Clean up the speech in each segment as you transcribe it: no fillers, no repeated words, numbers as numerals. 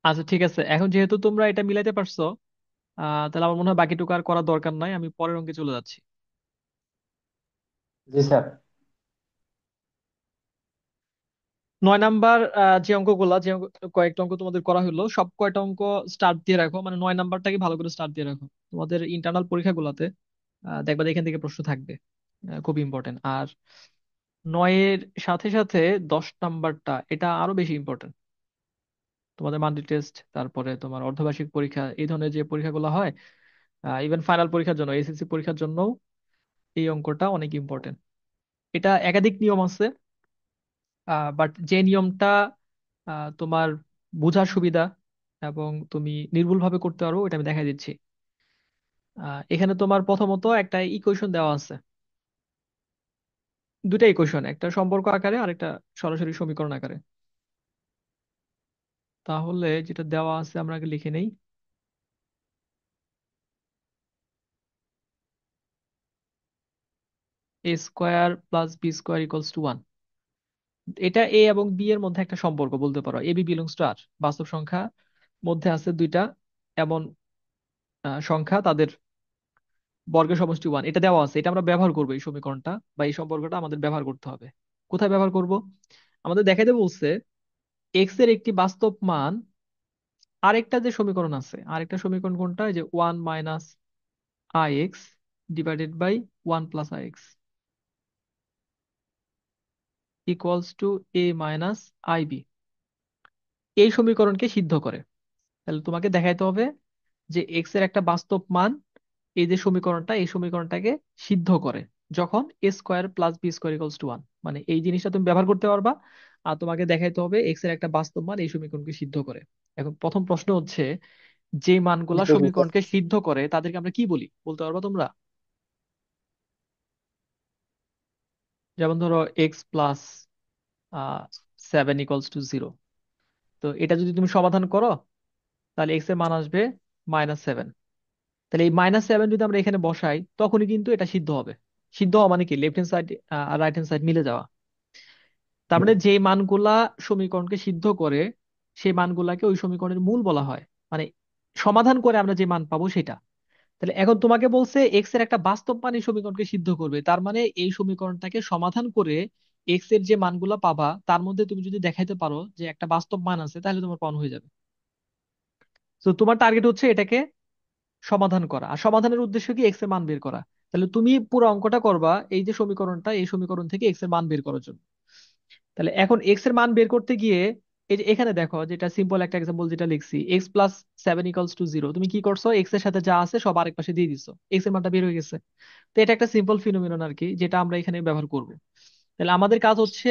আচ্ছা ঠিক আছে, এখন যেহেতু তোমরা এটা মিলাইতে পারছো, তাহলে আমার মনে হয় বাকিটুকু আর করার দরকার নাই, আমি পরের অঙ্কে চলে যাচ্ছি। জি স্যার। 9 নাম্বার যে অঙ্কগুলা, কয়েকটা অঙ্ক তোমাদের করা হলো, সব কয়টা অঙ্ক স্টার্ট দিয়ে রাখো, মানে 9 নাম্বারটাকে ভালো করে স্টার্ট দিয়ে রাখো। তোমাদের ইন্টারনাল পরীক্ষাগুলোতে দেখবা যে এখান থেকে প্রশ্ন থাকবে, খুব ইম্পর্টেন্ট। আর 9-এর সাথে সাথে 10 নাম্বারটা এটা আরো বেশি ইম্পর্টেন্ট। তোমাদের মান্থলি টেস্ট, তারপরে তোমার অর্ধবার্ষিক পরীক্ষা, এই ধরনের যে পরীক্ষাগুলো হয়, ইভেন ফাইনাল পরীক্ষার জন্য, এসএসসি পরীক্ষার জন্য এই অঙ্কটা অনেক ইম্পর্টেন্ট। এটা একাধিক নিয়ম আছে, বাট যে নিয়মটা তোমার বোঝার সুবিধা এবং তুমি নির্ভুলভাবে করতে পারো, এটা আমি দেখাই দিচ্ছি। এখানে তোমার প্রথমত একটা ইকুয়েশন দেওয়া আছে, দুটা ইকুয়েশন, একটা সম্পর্ক আকারে আর একটা সরাসরি সমীকরণ আকারে। তাহলে যেটা দেওয়া আছে আমরা আগে লিখে নেই। a² + b² = 1। এটা এ এবং বি এর মধ্যে একটা সম্পর্ক বলতে পারো, এ বি বিলংস টু আর। বাস্তব সংখ্যা মধ্যে আছে দুইটা এমন সংখ্যা, তাদের বর্গের সমষ্টি 1, এটা দেওয়া আছে। এটা আমরা ব্যবহার করবো, এই সমীকরণটা বা এই সম্পর্কটা আমাদের ব্যবহার করতে হবে। কোথায় ব্যবহার করব? আমাদের দেখাইতে বলছে এক্স এর একটি বাস্তব মান, আরেকটা যে সমীকরণ আছে, আরেকটা সমীকরণ কোনটা, এই যে 1 - ix/1 + ix = a - ib, এই সমীকরণকে সিদ্ধ করে। তাহলে তোমাকে দেখাইতে হবে যে এক্স এর একটা বাস্তব মান, এই যে সমীকরণটা, এই সমীকরণটাকে সিদ্ধ করে যখন a² + b² = 1, মানে এই জিনিসটা তুমি ব্যবহার করতে পারবা। আর তোমাকে দেখাইতে হবে এক্স এর একটা বাস্তব মান এই সমীকরণকে সিদ্ধ করে। এখন প্রথম প্রশ্ন হচ্ছে, যে মানগুলা বুঝতে পেরেছি স্যার। সমীকরণকে সিদ্ধ করে তাদেরকে আমরা কি বলি, বলতে পারবা তোমরা? যেমন ধরো x + 7 = 0, তো এটা যদি তুমি সমাধান করো তাহলে এক্স এর মান আসবে -7। তাহলে এই -7 যদি আমরা এখানে বসাই তখনই কিন্তু এটা সিদ্ধ হবে। সিদ্ধ হওয়া মানে কি, লেফট হ্যান্ড সাইড আর রাইট হ্যান্ড সাইড মিলে যাওয়া। তার মানে যে মানগুলা সমীকরণকে সিদ্ধ করে, সেই মানগুলাকে ওই সমীকরণের মূল বলা হয়, মানে সমাধান করে আমরা যে মান পাবো সেটা। তাহলে এখন তোমাকে বলছে এক্স এর একটা বাস্তব মান এই সমীকরণকে সিদ্ধ করবে, তার মানে এই সমীকরণটাকে সমাধান করে এক্স এর যে মানগুলা পাবা তার মধ্যে তুমি যদি দেখাইতে পারো যে একটা বাস্তব মান আছে, তাহলে তোমার পাওয়া হয়ে যাবে। তো তোমার টার্গেট হচ্ছে এটাকে সমাধান করা, আর সমাধানের উদ্দেশ্য কি, এক্স এর মান বের করা। তাহলে তুমি পুরো অঙ্কটা করবা এই যে সমীকরণটা, এই সমীকরণ থেকে এক্স এর মান বের করার জন্য। তাহলে এখন এক্স এর মান বের করতে গিয়ে, এই যে এখানে দেখো, যেটা সিম্পল একটা এক্সাম্পল যেটা লিখছি, x + 7 = 0, তুমি কি করছো, এক্স এর সাথে যা আছে সব আরেক পাশে দিয়ে দিছো, এক্স এর মানটা বের হয়ে গেছে। তো এটা একটা সিম্পল ফিনোমিনন আর কি, যেটা আমরা এখানে ব্যবহার করব। তাহলে আমাদের কাজ হচ্ছে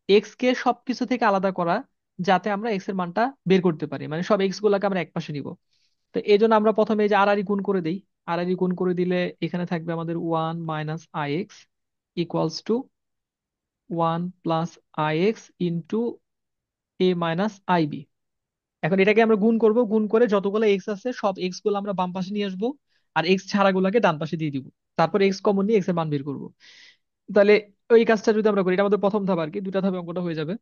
এক্স কে সবকিছু থেকে আলাদা করা, যাতে আমরা এক্স এর মানটা বের করতে পারি, মানে সব এক্স গুলাকে আমরা এক পাশে নিব। তো এই জন্য আমরা প্রথমে এই যে আর গুণ করে দিই। আর গুণ করে দিলে এখানে থাকবে আমাদের 1 - ix = 1 + ix * এখন এটাকে আমরা গুণ করব, গুণ করে যতগুলো এক্স আছে সব এক্স গুলো আমরা বাম পাশে নিয়ে আসবো, আর এক্স ছাড়া গুলাকে ডান পাশে দিয়ে দিব। তারপর এক্স কমন নিয়ে এক্স এর মান বের করবো। তাহলে ওই কাজটা যদি আমরা করি, এটা আমাদের প্রথম ধাপ আর কি, দুটা ধাপে অঙ্কটা হয়ে যাবে।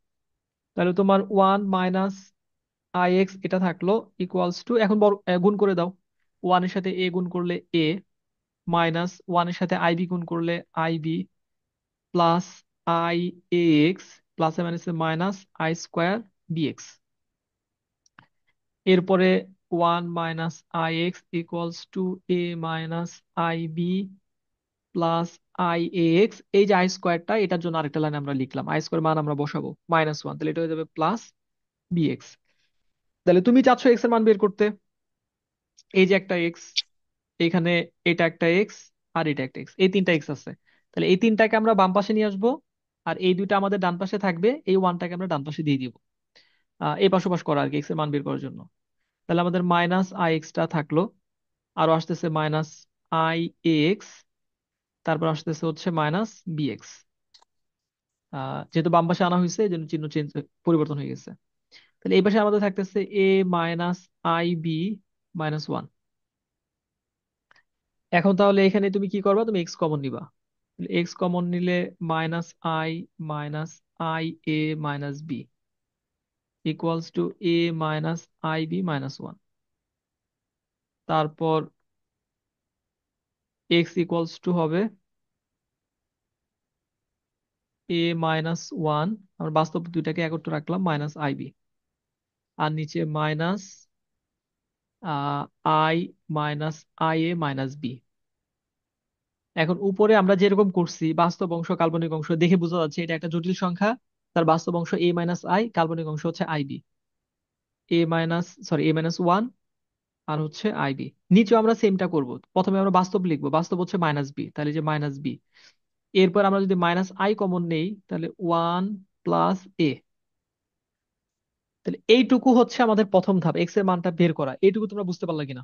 তাহলে তোমার 1 - ix এটা থাকলো, ইকুয়ালস টু, এখন গুণ করে দাও। ওয়ানের সাথে এ গুণ করলে এ, -1 এর সাথে আইবি গুণ করলে I B, plus I A X, plus মাইনাসে মাইনাস I² bx। এরপরে 1 - ix = a - ib +i ax, এই যে I² এটার জন্য আরেকটা লাইন আমরা লিখলাম, I² মান আমরা বসাবো -1, তাহলে এটা হয়ে যাবে প্লাস bx। তাহলে তুমি চাচ্ছ এক্স এর মান বের করতে, এই যে একটা এক্স, এখানে এটা একটা এক্স, আর এটা একটা এক্স, এই তিনটা এক্স আছে। তাহলে এই তিনটাকে আমরা বাম পাশে নিয়ে আসবো, আর এই দুইটা আমাদের ডান পাশে থাকবে, এই ওয়ানটাকে আমরা ডান পাশে দিয়ে দিব। এই পাশাপাশ করা আর কি, এক্স এর মান বের করার জন্য। তাহলে আমাদের -ix টা থাকলো, আরো আসতেছে -i ax, তারপর আসতেছে হচ্ছে -bx। যেহেতু বাম পাশে আনা হয়েছে এই জন্য চিহ্ন চেঞ্জ, পরিবর্তন হয়ে গেছে। তাহলে এই পাশে আমাদের থাকতেছে a - ib - 1। এখন তাহলে এখানে তুমি কি করবা, তুমি এক্স কমন নিবা। এক্স কমন নিলে -i - -i a - b। Equals to A minus I B minus one. তারপর এক্স ইকুয়ালস টু হবে এ মাইনাস ওয়ান, আমরা বাস্তব দুইটাকে একত্র রাখলাম, মাইনাস আই বি। আর নিচে minus I minus I A minus B. এখন উপরে আমরা যেরকম করছি, বাস্তব অংশ কাল্পনিক অংশ দেখে বোঝা যাচ্ছে এটা একটা জটিল সংখ্যা। তার বাস্তব অংশ এ মাইনাস আই, কাল্পনিক অংশ হচ্ছে I B. A minus one আর হচ্ছে আই বি। নিচেও আমরা সেমটা করব। প্রথমে আমরা বাস্তব লিখবো, বাস্তব হচ্ছে মাইনাস বি, তাহলে যে মাইনাস বি। এরপর আমরা যদি মাইনাস আই কমন নেই, তাহলে ওয়ান প্লাস এ। তাহলে এইটুকু হচ্ছে আমাদের প্রথম ধাপ, এক্স এর মানটা বের করা। এইটুকু তোমরা বুঝতে পারলে কিনা?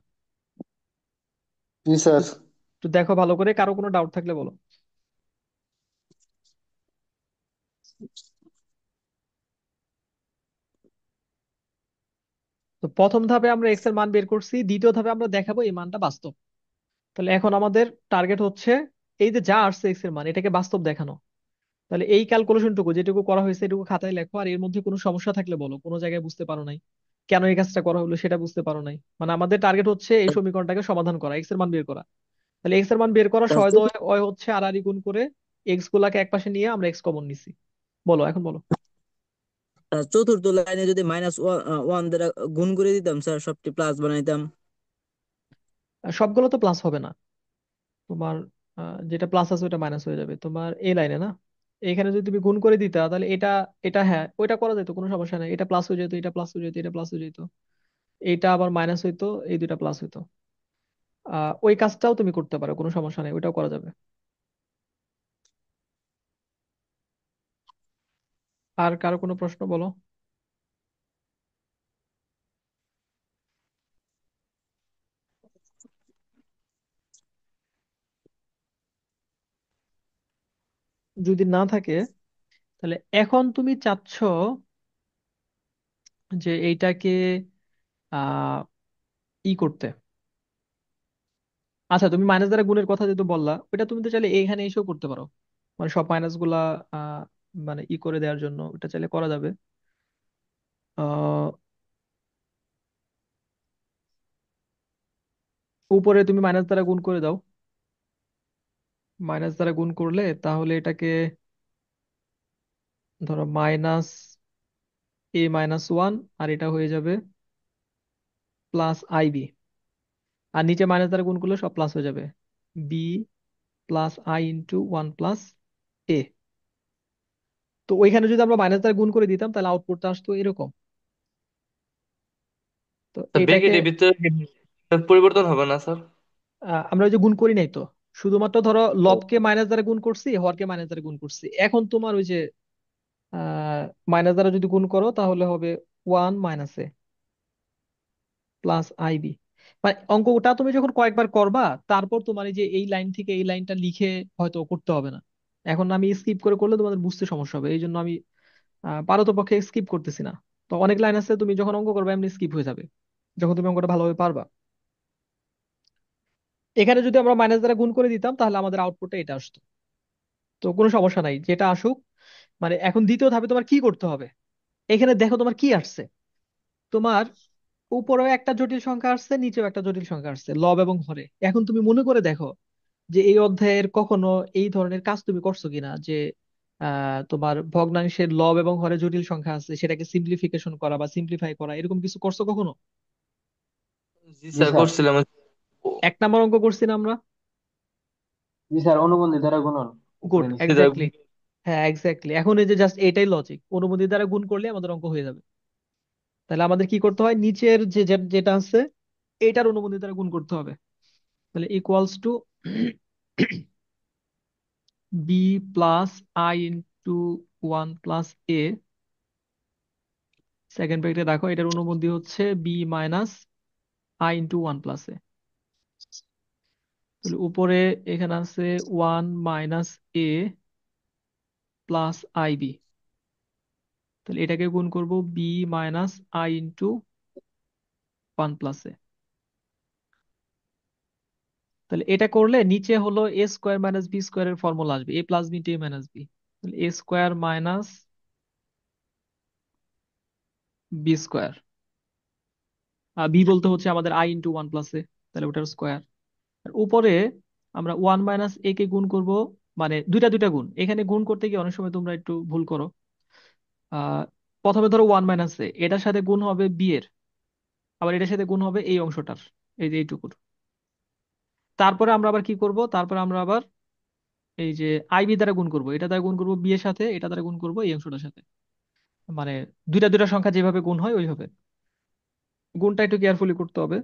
জি স্যার। একটু একটু দেখো ভালো করে, কারো কোনো ডাউট থাকলে বলো। তো প্রথম ধাপে আমরা এক্স এর মান বের করছি, দ্বিতীয় ধাপে আমরা দেখাবো এই মানটা বাস্তব। তাহলে এখন আমাদের টার্গেট হচ্ছে এই যে যা আসছে এক্স এর মান, এটাকে বাস্তব দেখানো। তাহলে এই ক্যালকুলেশনটুকু যেটুকু করা হয়েছে এটুকু খাতায় লেখো, আর এর মধ্যে কোনো সমস্যা থাকলে বলো, কোনো জায়গায় বুঝতে পারো নাই, কেন এই কাজটা করা হলো সেটা বুঝতে পারো নাই। মানে আমাদের টার্গেট হচ্ছে এই সমীকরণটাকে সমাধান করা, এক্স এর মান বের করা। তাহলে এক্স এর মান বের করা সহজ হয় হচ্ছে আর আর গুণ করে এক্স গুলাকে একপাশে নিয়ে আমরা এক্স কমন নিছি। বলো, এখন বলো। চতুর্থ লাইনে যদি মাইনাস ওয়ান দ্বারা গুণ করে দিতাম স্যার, সবটি প্লাস বানাইতাম। সবগুলো তো প্লাস হবে না তোমার। যেটা প্লাস আছে ওটা মাইনাস হয়ে যাবে তোমার এই লাইনে না। এখানে যদি তুমি গুণ করে দিতা তাহলে এটা, এটা হ্যাঁ ওইটা করা যেত, কোনো সমস্যা নাই। এটা প্লাস হয়ে যেত, এটা প্লাস হয়ে যেত, এটা প্লাস হয়ে যেত, এটা আবার মাইনাস হইতো, এই দুইটা প্লাস হইতো। ওই কাজটাও তুমি করতে পারো, কোনো সমস্যা নেই, ওইটাও করা যাবে। আর কারো কোনো প্রশ্ন, বলো। যদি না থাকে তাহলে এখন তুমি চাচ্ছ যে এইটাকে আহ করতে। আচ্ছা, তুমি মাইনাস দ্বারা গুণের কথা যেহেতু বললা, ওটা তুমি তো চাইলে এখানে এসেও করতে পারো। মানে সব মাইনাস গুলা আহ মানে করে দেওয়ার জন্য ওটা চাইলে করা যাবে। আহ উপরে তুমি মাইনাস দ্বারা গুণ করে দাও। মাইনাস দ্বারা গুণ করলে তাহলে এটাকে ধরো মাইনাস এ মাইনাস ওয়ান, আর এটা হয়ে যাবে প্লাস আইবি। আর নিচে মাইনাস দ্বারা গুণ করলে সব প্লাস হয়ে যাবে, B plus I into one plus A. তো ওইখানে যদি আমরা মাইনাস দ্বারা গুণ করে দিতাম তাহলে আউটপুটটা আসতো এরকম। তো তা এটাকে ব্রেকেটের ভিতরে পরিবর্তন হবে না স্যার? আমরা ওই যে গুণ করি নাই তো, শুধুমাত্র ধরো ও, লবকে মাইনাস দ্বারা গুণ করছি, হরকে মাইনাস দ্বারা গুণ করছি। এখন তোমার ওই যে মাইনাস দ্বারা যদি গুণ করো তাহলে হবে one minus A plus i b. মানে অঙ্কটা তুমি যখন কয়েকবার করবা, তারপর তোমার এই যে এই লাইন থেকে এই লাইনটা লিখে হয়তো করতে হবে না। এখন আমি স্কিপ করে করলে তোমাদের বুঝতে সমস্যা হবে, এই জন্য আমি পারতপক্ষে স্কিপ করতেছি না। তো অনেক লাইন আছে তুমি যখন অঙ্ক করবে এমনি স্কিপ হয়ে যাবে, যখন তুমি অঙ্কটা ভালোভাবে পারবা। এখানে যদি আমরা মাইনাস দ্বারা গুণ করে দিতাম তাহলে আমাদের আউটপুটটা এটা আসতো। তো কোনো সমস্যা নাই, যেটা আসুক। মানে এখন দ্বিতীয় ধাপে তোমার কি করতে হবে, এখানে দেখো তোমার কি আসছে। তোমার উপরেও একটা জটিল সংখ্যা আসছে, নিচেও একটা জটিল সংখ্যা আসছে, লব এবং হরে। এখন তুমি মনে করে দেখো যে এই অধ্যায়ের কখনো এই ধরনের কাজ তুমি করছো কিনা, যে তোমার ভগ্নাংশের লব এবং হরে জটিল সংখ্যা আছে, সেটাকে সিম্পলিফিকেশন করা বা সিম্পলিফাই করা, এরকম কিছু করছো কখনো? জি জি স্যার স্যার। করছিলাম। ও, এক নাম্বার অঙ্ক করছি না আমরা? জি স্যার, অনুবন্ধী দ্বারা গুণন গুড, করে নিছি। এক্স্যাক্টলি। হ্যাঁ এক্স্যাক্টলি, এখন এই যে জাস্ট এটাই লজিক, অনুমতি দ্বারা গুণ করলে আমাদের অঙ্ক হয়ে যাবে। তাহলে আমাদের কি করতে হয়, নিচের যেটা আছে এটার অনুমতি দ্বারা গুণ করতে হবে। তাহলে equals to B plus I into one plus A. Second ব্র্যাকেটে দেখো এটার অনুমতি হচ্ছে B minus I into one plus A. তাহলে উপরে এখানে আছে one minus A plus I B. তাহলে এটাকে গুণ করব B minus I into one plus A. তাহলে এটা করলে নিচে হলো এ স্কোয়ার মাইনাস বি স্কোয়ারের ফর্মুলা আসবে, A plus B into A minus B. তাহলে A square minus B square. B বলতে হচ্ছে আমাদের I into one plus A, তাহলে ওটার স্কোয়ার। আর উপরে আমরা ওয়ান মাইনাস এ কে গুণ করব, মানে দুইটা দুইটা গুণ, এখানে গুণ করতে গিয়ে অনেক সময় তোমরা একটু ভুল করো। আহ প্রথমে ধরো ওয়ান মাইনাস এ, এটার সাথে গুণ হবে বি এর, আবার এটার সাথে গুণ হবে এই অংশটার, এই যে এইটুকুর। তারপরে আমরা আবার কি করব, তারপরে আমরা আবার এই যে আই বি দ্বারা গুণ করব, এটা দ্বারা গুণ করব বি এর সাথে, এটা দ্বারা গুণ করব এই অংশটার সাথে। মানে দুইটা দুইটা সংখ্যা যেভাবে গুণ হয় ওইভাবে গুণটা একটু কেয়ারফুলি করতে হবে।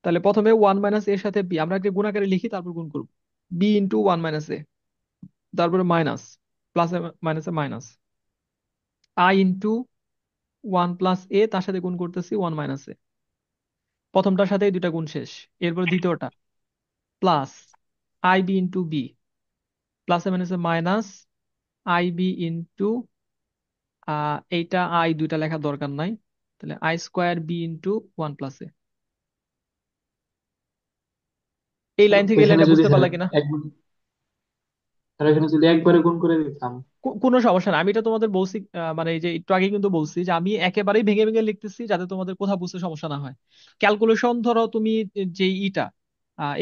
তাহলে প্রথমে ওয়ান মাইনাস এর সাথে বি আমরা একটা গুণাকারে লিখি, তারপর গুণ করব। B into one minus A, তারপরে মাইনাস, প্লাস মাইনাসে minus, I into one plus A, তার সাথে গুণ করতেছি ওয়ান মাইনাস এ, প্রথমটার সাথে এই দুইটা গুণ শেষ। এরপর দ্বিতীয়টা plus I B into B, প্লাসে মাইনাসে মাইনাস আই বি ইন্টু, এইটা আই দুইটা লেখার দরকার নাই, তাহলে I square B into one plus A. এই লাইন থেকে এই ওইখানে লাইনটা যদি বুঝতে স্যার পারলা কিনা? এক স্যার ওইখানে যদি একবারে গুণ করে দিতাম। কোনো সমস্যা না, আমি এটা তোমাদের বলছি, মানে এই যে একটু আগে কিন্তু বলছি যে আমি একেবারেই ভেঙে ভেঙে লিখতেছি যাতে তোমাদের কোথাও বুঝতে সমস্যা না হয়। ক্যালকুলেশন ধরো তুমি যে ইটা,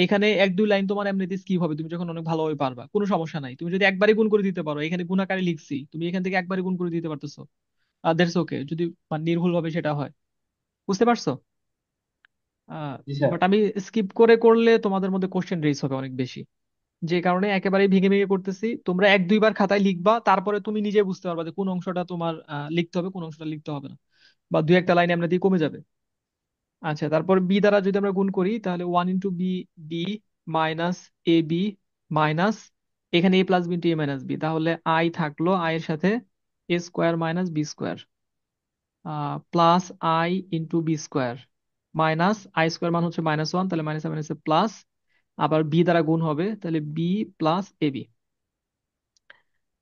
এখানে এক দুই লাইন তোমার এমনিতে স্কিপ হবে, তুমি যখন অনেক ভালোভাবে পারবা কোনো সমস্যা নাই। তুমি যদি একবারে গুণ করে দিতে পারো, এখানে গুণাকারে লিখছি, তুমি এখান থেকে একবারে গুণ করে দিতে পারতেছো, দ্যাটস ওকে, যদি মানে নির্ভুল ভাবে সেটা হয়। বুঝতে পারছো? জি স্যার। বাট আমি স্কিপ করে করলে তোমাদের মধ্যে কোশ্চেন রেজ হবে অনেক বেশি, যে কারণে একেবারেই ভেঙে ভেঙে করতেছি। তোমরা এক দুইবার খাতায় লিখবা, তারপরে তুমি নিজে বুঝতে পারবা যে কোন অংশটা তোমার লিখতে হবে, কোন অংশটা লিখতে হবে না, বা দুই একটা লাইন এমনিতেই কমে যাবে। আচ্ছা, তারপর বি দ্বারা যদি আমরা গুণ করি, তাহলে one into B, B minus A B minus, এখানে A plus B into A minus B, তাহলে আই থাকলো, আই এর সাথে A square minus B square, plus I into B square minus I square মান হচ্ছে মাইনাস ওয়ান, তাহলে minus minus plus, আবার B দ্বারা গুণ হবে, তাহলে বি প্লাস এ বি।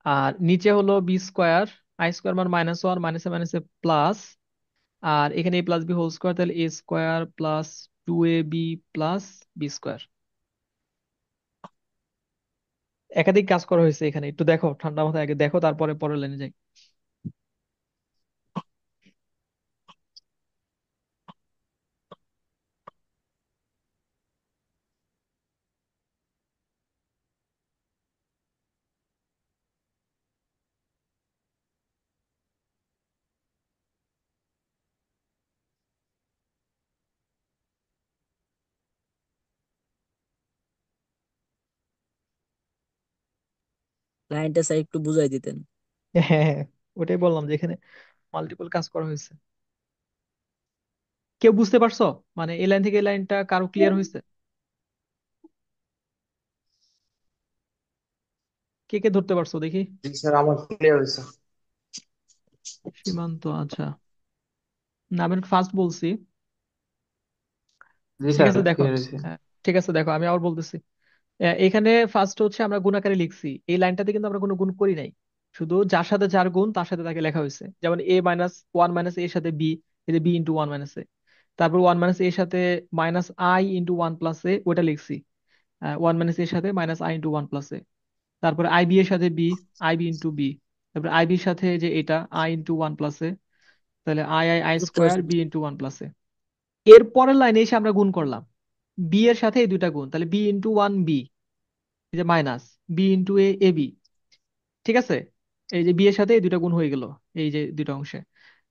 আর নিচে হলো বি স্কোয়ার, আই স্কোয়ার মান মাইনাস ওয়ান, মাইনাসে মাইনাসে প্লাস, আর এখানে A plus B whole square, তাহলে A square plus two A B plus B square. একাধিক কাজ করা হয়েছে এখানে, একটু দেখো, ঠান্ডা মাথায় আগে দেখো, তারপরে পরের লাইনে যাই। লাইনটা স্যার একটু বুঝাই দিতেন। হ্যাঁ হ্যাঁ, ওটাই বললাম যে এখানে মাল্টিপল কাজ করা হয়েছে। কেউ বুঝতে পারছো? মানে এই লাইন থেকে এই লাইনটা কারো ক্লিয়ার হয়েছে? কে কে ধরতে পারছো দেখি? জি স্যার, আমার ক্লিয়ার হয়েছে। সীমান্ত, আচ্ছা। না, আমি ফার্স্ট বলছি। জি ঠিক স্যার আছে দেখো, ক্লিয়ার হয়েছে। হ্যাঁ, ঠিক আছে দেখো, আমি আবার বলতেছি। এখানে ফার্স্ট হচ্ছে আমরা গুণ আকারে লিখছি, এই লাইনটাতে কিন্তু আমরা কোনো গুণ করি নাই, শুধু যার সাথে যার গুণ তার সাথে তাকে লেখা হয়েছে। যেমন এ মাইনাস ওয়ান মাইনাস এর সাথে বি, এই যে B into one minus A, তারপর ওয়ান মাইনাস এর সাথে minus I into one plus A, ওটা লিখছি। ওয়ান মাইনাস এর সাথে minus I into one plus A, তারপরে আই বি এর সাথে B, I B into B, তারপরে আই বির সাথে যে এটা I into one plus A, তাহলে আই আই আই বুঝতে স্কোয়ার পারছি। B into one plus A. এর পরের লাইনে এসে আমরা গুণ করলাম, বি এর সাথে এই দুইটা গুণ, তাহলে বি ইন্টু ওয়ান বি, এই যে minus B into A A B. ঠিক আছে, এই যে বি এর সাথে এই দুইটা গুণ হয়ে গেল, এই যে দুইটা অংশে।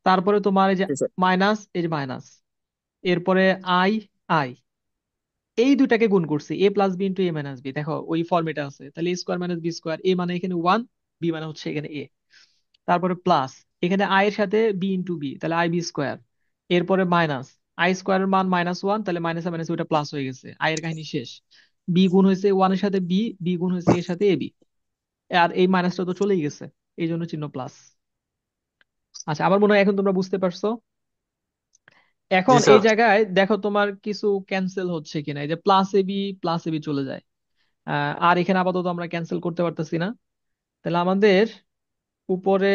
তারপরে তোমার এই যে স্যার মাইনাস, এই যে মাইনাস, এরপরে আই আই, এই দুইটাকে গুণ করছি, এ plus B into A minus B, দেখো ওই ফর্মেটে আছে, তাহলে A square minus B square, এ মানে এখানে ওয়ান, বি মানে হচ্ছে এখানে এ, তারপরে প্লাস এখানে আই এর সাথে বি ইন্টু বি, তাহলে আই বি স্কোয়ার, এরপরে মাইনাস আই স্কোয়ারের মান মাইনাস ওয়ান, তাহলে মাইনাস মাইনাস ওইটা প্লাস হয়ে গেছে, আই এর কাহিনী শেষ। বি গুণ হয়েছে ওয়ান এর সাথে বি, বি গুণ হয়েছে এর সাথে এ বি, আর এই মাইনাসটা তো চলেই গেছে, এই জন্য চিহ্ন প্লাস। আচ্ছা, আমার মনে হয় এখন তোমরা বুঝতে পারছো। জি এখন এই স্যার। জায়গায় দেখো তোমার কিছু ক্যান্সেল হচ্ছে কিনা, এই যে প্লাস এবি চলে যায়, আর এখানে আপাতত আমরা ক্যান্সেল করতে পারতেছি না। তাহলে আমাদের উপরে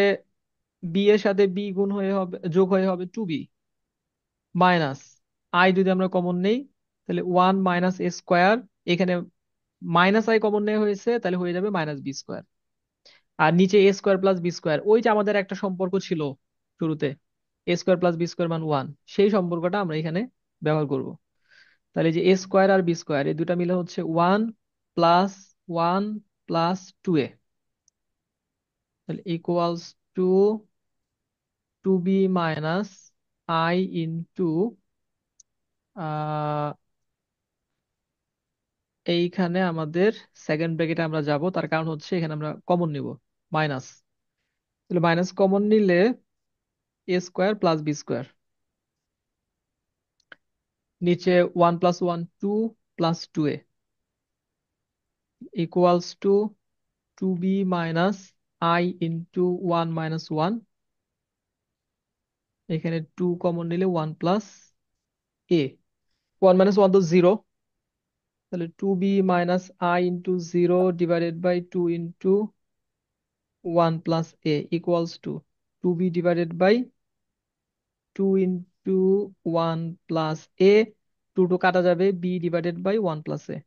বি এর সাথে বি গুণ হয়ে হবে, যোগ হয়ে হবে টু বি মাইনাস আই, যদি আমরা কমন নেই তাহলে ওয়ান মাইনাস এ স্কোয়ার, এখানে মাইনাস আই কমন নেওয়া হয়েছে, তাহলে হয়ে যাবে মাইনাস বি স্কোয়ার। আর নিচে A square plus B square, ওই যে আমাদের একটা সম্পর্ক ছিল শুরুতে, A square plus B square মান 1, সেই সম্পর্কটা আমরা এখানে ব্যবহার করব। তাহলে যে এ স্কোয়ার আর বি স্কোয়ার এই দুটা মিলে হচ্ছে 1 + 1 + 2a, তাহলে equals to 2b minus I into এইখানে আমাদের সেকেন্ড ব্র্যাকেটে আমরা যাব, তার কারণ হচ্ছে এখানে আমরা কমন নিব মাইনাস। তাহলে মাইনাস কমন নিলে এ স্কোয়ার প্লাস বি স্কোয়ার, নিচে 1 + 1 2 + 2a equals to 2b minus I into 1 - 1, এখানে 2 কমন নিলে 1 প্লাস a, 1 - 1 তো 0, তাহলে 2b minus I into 0 divided by 2 into 1 plus a equals to 2b divided by 2 into 1 plus a, 2 two কাটা যাবে, b divided by 1 plus a।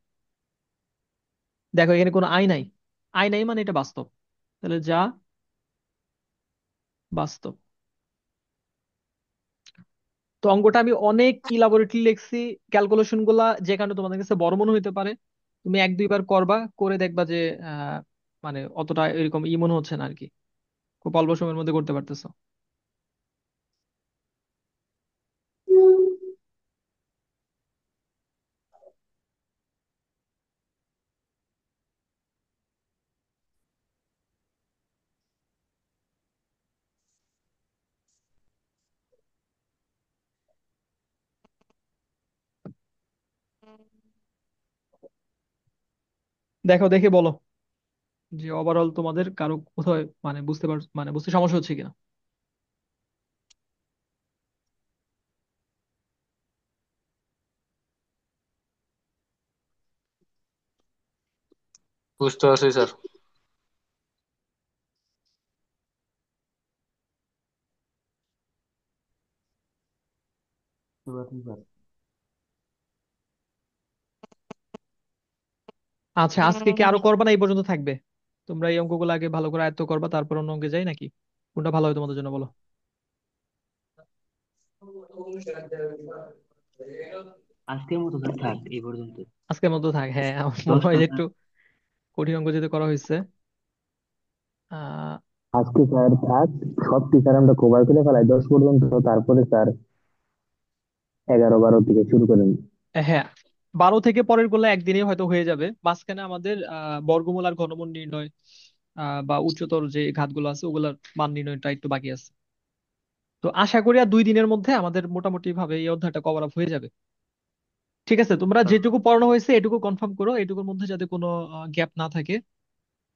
দেখো এখানে কোনো I নাই, আই নাই মানে এটা বাস্তব, তাহলে যা বাস্তব। তো অঙ্কটা আমি অনেক ইলাবোরেটলি লিখছি, ক্যালকুলেশন গুলা যে কারণে তোমাদের কাছে বড় মনে হইতে পারে, তুমি 1-2 বার করবা, করে দেখবা যে আহ মানে অতটা এরকম মনে হচ্ছে না আর কি, খুব অল্প সময়ের মধ্যে করতে পারতেছো। দেখো দেখে বলো যে ওভারঅল তোমাদের কারো কোথাও মানে বুঝতে সমস্যা হচ্ছে কিনা। বুঝতে পারছি স্যার। আচ্ছা, আজকে কি আরো করবা না এই পর্যন্ত থাকবে? তোমরা এই অঙ্কগুলো আগে ভালো করে আয়ত্ত করবা, তারপর অন্য অঙ্কে যাই নাকি? কোনটা ভালো হয় তোমাদের জন্য বলো? আজকের মতো স্যার থাক এই পর্যন্ত। আজকের মতো থাক, হ্যাঁ। আমার মনে হয় দশটা যে স্যার। একটু কঠিন অঙ্ক যেহেতু করা হয়েছে। আহ আজকে স্যার থাক, সব টিচার আমরা কভার করে ফেলাই 10 পর্যন্ত, তারপরে স্যার 11 12 থেকে শুরু করেন। হ্যাঁ, 12 থেকে পরের গুলো একদিনে হয়তো হয়ে যাবে, মাঝখানে আমাদের বর্গমূল আর ঘনমূল নির্ণয় বা উচ্চতর যে ঘাতগুলো আছে ওগুলার মান নির্ণয়টা একটু বাকি আছে। তো আশা করি আর 2 দিনের মধ্যে আমাদের মোটামুটি ভাবে এই অধ্যায়টা কভার আপ হয়ে যাবে। ঠিক আছে, তোমরা যেটুকু পড়ানো হয়েছে এটুকু কনফার্ম করো, এটুকুর মধ্যে যাতে কোনো গ্যাপ না থাকে।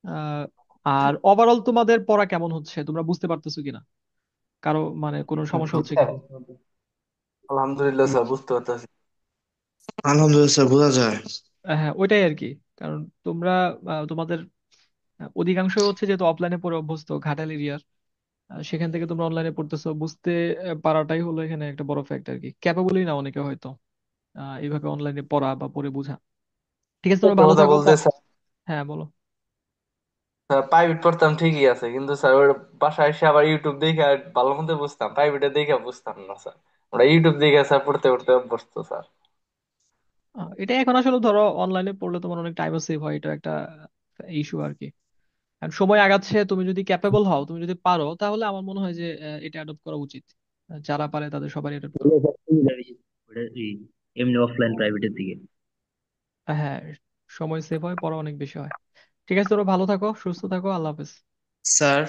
আহ, আর ওভারঅল তোমাদের পড়া কেমন হচ্ছে, তোমরা বুঝতে পারতেছো কিনা, কারো মানে কোনো সমস্যা হচ্ছে কিনা? আলহামদুলিল্লাহ স্যার, বুঝতে পারতেছি। আলহামদুলিল্লাহ স্যার, বোঝা যায়। হ্যাঁ, ওইটাই আর কি। কারণ তোমরা তোমাদের অধিকাংশ হচ্ছে যেহেতু অফলাইনে পড়ে অভ্যস্ত ঘাটাল এরিয়ার, সেখান থেকে তোমরা অনলাইনে পড়তেছো, বুঝতে পারাটাই হলো এখানে একটা বড় ফ্যাক্ট আর কি। ক্যাপাবলই না অনেকে হয়তো এইভাবে অনলাইনে পড়া বা পড়ে বোঝা। ঠিক আছে, তোমরা একটা ভালো কথা থাকো বলতে স্যার, হ্যাঁ বলো। প্রাইভেট পড়তাম ঠিকই আছে, কিন্তু স্যার ওর বাসায় এসে আবার ইউটিউব দেখে আর ভালো মতো বুঝতাম, প্রাইভেটে দেখে বুঝতাম না স্যার। ওরা ইউটিউব দেখে স্যার পড়তে পড়তে অভ্যস্ত স্যার। এটা এখন আসলে ধরো অনলাইনে পড়লে তোমার অনেক টাইমও সেভ হয়, এটা একটা ইস্যু আর কি। আর সময় আগাচ্ছে, তুমি যদি ক্যাপেবল হও, তুমি যদি পারো, তাহলে আমার মনে হয় যে এটা অ্যাডপ্ট করা উচিত। যারা পারে তাদের সবারই অ্যাডপ্ট করা তাহলে উচিত। স্যার সুবিধা বেশি। ওটা এমনি অফলাইন প্রাইভেটের দিকে। হ্যাঁ, সময় সেভ হয়, পড়া অনেক বেশি হয়। ঠিক আছে, তোমরা ভালো থাকো, সুস্থ থাকো, আল্লাহ হাফেজ। স্যার